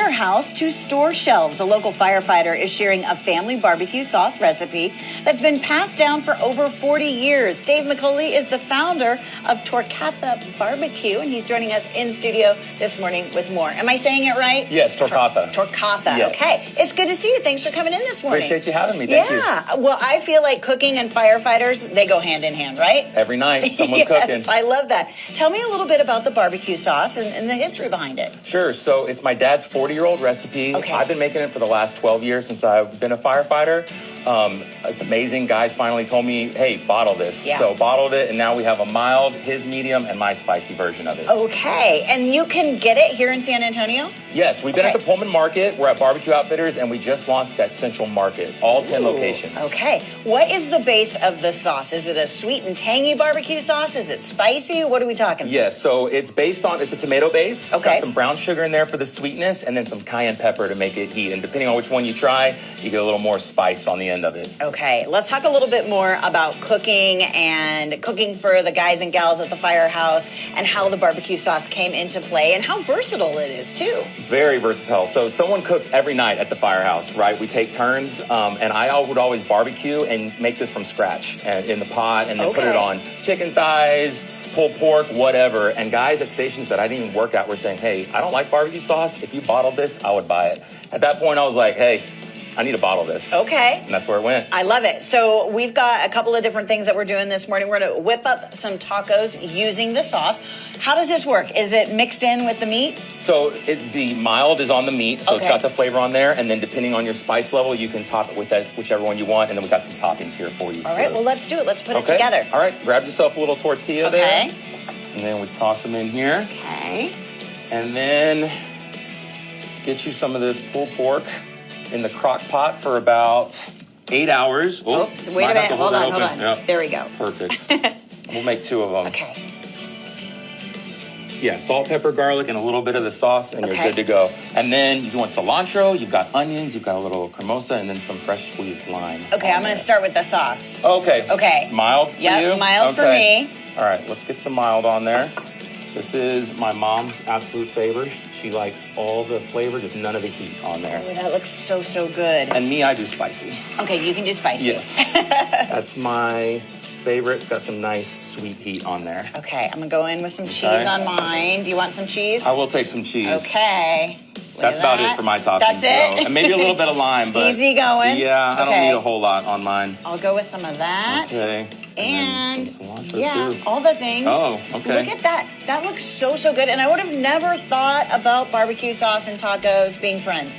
firehouse to store shelves. A local firefighter is sharing a family barbecue sauce recipe that's been passed down for over 40 years. Dave McCauley is the founder of Torcatha BBQ, and he's joining us in studio this morning with more. Am I saying it right? Yes, Torcatha. Torcatha, yes. Okay. It's good to see you. Thanks for coming in this morning. Appreciate you having me. Thank you. Yeah. Well, I feel like cooking and firefighters, they go hand in hand, right? Every night, someone's yes, cooking. I love that. Tell me a little bit about the barbecue sauce and the history behind it. Sure. So it's my dad's 40-year-old recipe. Okay. I've been making it for the last 12 years since I've been a firefighter. It's amazing. Guys finally told me, hey, bottle this. Yeah. So bottled it, and now we have a mild, his medium, and my spicy version of it. Okay. And you can get it here in San Antonio? Yes, we've been at the Pullman Market. We're at Barbecue Outfitters, and we just launched at Central Market, all 10 locations. Okay. What is the base of the sauce? Is it a sweet and tangy barbecue sauce? Is it spicy? What are we talking about? Yes, so it's a tomato base. It's Okay. got some brown sugar in there for the sweetness, and then some cayenne pepper to make it heat. And depending on which one you try, you get a little more spice on the end of it. Okay, let's talk a little bit more about cooking and cooking for the guys and gals at the firehouse and how the barbecue sauce came into play and how versatile it is too. Very versatile. So someone cooks every night at the firehouse, right? We take turns, and I would always barbecue and make this from scratch in the pot, and then put it on chicken thighs, pulled pork, whatever. And guys at stations that I didn't even work at were saying, hey, I don't like barbecue sauce. If you bottled this, I would buy it. At that point, I was like, hey, I need to bottle this. Okay. And that's where it went. I love it. So we've got a couple of different things that we're doing this morning. We're going to whip up some tacos using the sauce. How does this work? Is it mixed in with the meat? So the mild is on the meat, so it's got the flavor on there, and then depending on your spice level, you can top it with that whichever one you want, and then we got some toppings here for you. All right, well, let's do it. Let's put it together. All right, grab yourself a little tortilla there, and then we toss them in here. Okay. And then get you some of this pulled pork in the crock pot for about 8 hours. Oops, wait a minute. Hold on. Yep. There we go. Perfect. We'll make 2 of them. Okay. Yeah, salt, pepper, garlic, and a little bit of the sauce, and you're good to go. And then you want cilantro, you've got onions, you've got a little cremosa, and then some fresh squeezed lime. Okay, I'm going to start with the sauce. Okay. Okay. Mild for you? Yeah, mild for me. All right, let's get some mild on there. This is my mom's absolute favorite. She likes all the flavor, just none of the heat on there. Oh, that looks so, so good. And me, I do spicy. Okay, you can do spicy. Yes. That's my favorite. It's got some nice sweet heat on there. Okay, I'm gonna go in with some cheese on mine. Do you want some cheese? I will take some cheese. Okay. That's about it for my toppings. That's it? And maybe a little bit of lime, but easy going. Yeah, I don't need a whole lot on mine. I'll go with some of that. Okay. And some cilantro too. all the things. Oh, okay. Look at that. That looks so, so good. And I would have never thought about barbecue sauce and tacos being friends.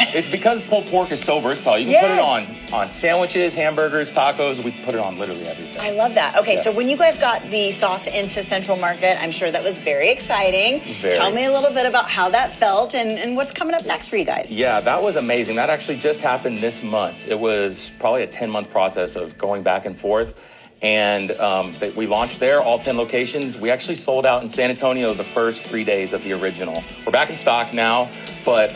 It's because pulled pork is so versatile. You can put it on sandwiches, hamburgers, tacos. We put it on literally everything. I love that. Okay, so when you guys got the sauce into Central Market, I'm sure that was very exciting. Tell me a little bit about how that felt and what's coming up next for you guys. Yeah, that was amazing. That actually just happened this month. It was probably a 10-month process of going back and forth. And we launched there, all 10 locations. We actually sold out in San Antonio the first 3 days of the original. We're back in stock now, but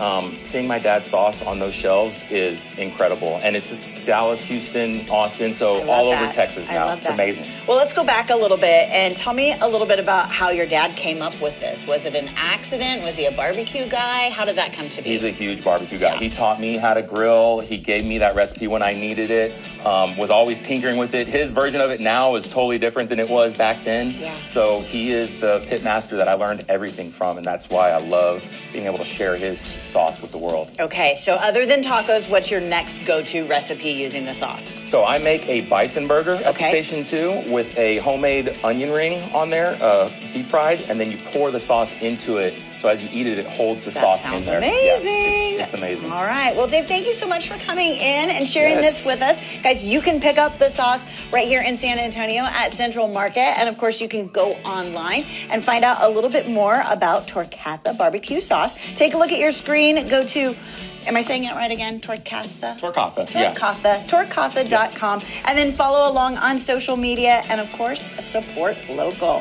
seeing my dad's sauce on those shelves is incredible. And it's Dallas, Houston, Austin, so all over Texas now. It's amazing. Well, let's go back a little bit and tell me a little bit about how your dad came up with this. Was it an accident? Was he a barbecue guy? How did that come to be? He's a huge barbecue guy. He taught me how to grill. He gave me that recipe when I needed it. Was always tinkering with it. His version of it now is totally different than it was back then. So he is the pit master that I learned everything from, and that's why I love being able to share his sauce with the world. Okay, so other than tacos, what's your next go-to recipe using the sauce? So I make a bison burger at the station too with a homemade onion ring on there, deep fried, and then you pour the sauce into it. So as you eat it, it holds the sauce in there. That sounds amazing. Yeah, it's amazing. All right. Well, Dave, thank you so much for coming in and sharing this with us. Guys, you can pick up the sauce right here in San Antonio at Central Market. And, of course, you can go online and find out a little bit more about Torcatha BBQ Sauce. Take a look at your screen. Go to, am I saying it right again? Torcatha? Torcatha, Torcatha. Torcatha.com. And then follow along on social media. And, of course, support local.